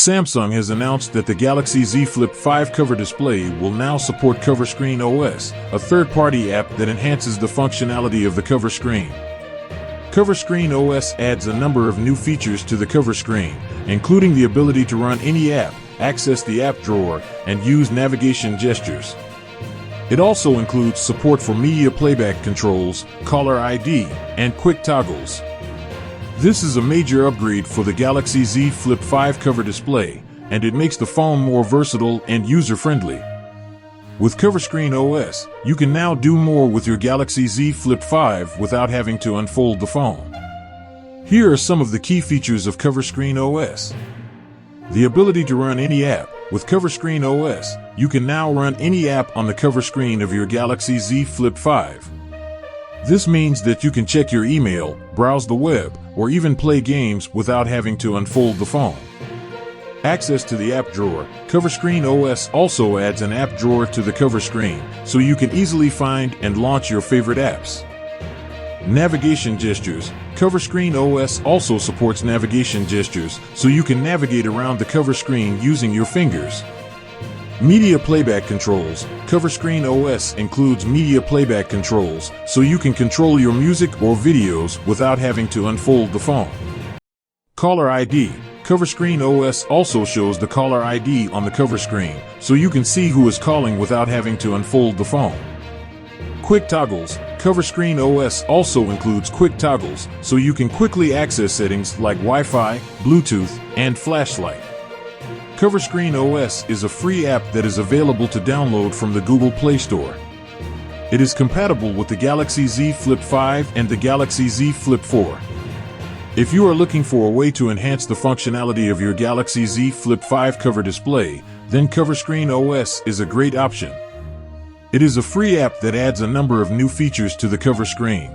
Samsung has announced that the Galaxy Z Flip 5 cover display will now support CoverScreen OS, a third-party app that enhances the functionality of the cover screen. CoverScreen OS adds a number of new features to the cover screen, including the ability to run any app, access the app drawer, and use navigation gestures. It also includes support for media playback controls, caller ID, and quick toggles. This is a major upgrade for the Galaxy Z Flip 5 cover display, and it makes the phone more versatile and user-friendly. With CoverScreen OS, you can now do more with your Galaxy Z Flip 5 without having to unfold the phone. Here are some of the key features of CoverScreen OS. The ability to run any app. With CoverScreen OS, you can now run any app on the cover screen of your Galaxy Z Flip 5. This means that you can check your email, browse the web, or even play games without having to unfold the phone. Access to the app drawer. CoverScreen OS also adds an app drawer to the cover screen, so you can easily find and launch your favorite apps. Navigation gestures. CoverScreen OS also supports navigation gestures, so you can navigate around the cover screen using your fingers. Media playback controls. CoverScreen OS includes media playback controls, so you can control your music or videos without having to unfold the phone. Caller ID. CoverScreen OS also shows the caller ID on the cover screen, so you can see who is calling without having to unfold the phone. Quick toggles. CoverScreen OS also includes quick toggles, so you can quickly access settings like Wi-Fi, Bluetooth, and flashlight. CoverScreen OS is a free app that is available to download from the Google Play Store. It is compatible with the Galaxy Z Flip 5 and the Galaxy Z Flip 4. If you are looking for a way to enhance the functionality of your Galaxy Z Flip 5 cover display, then CoverScreen OS is a great option. It is a free app that adds a number of new features to the cover screen.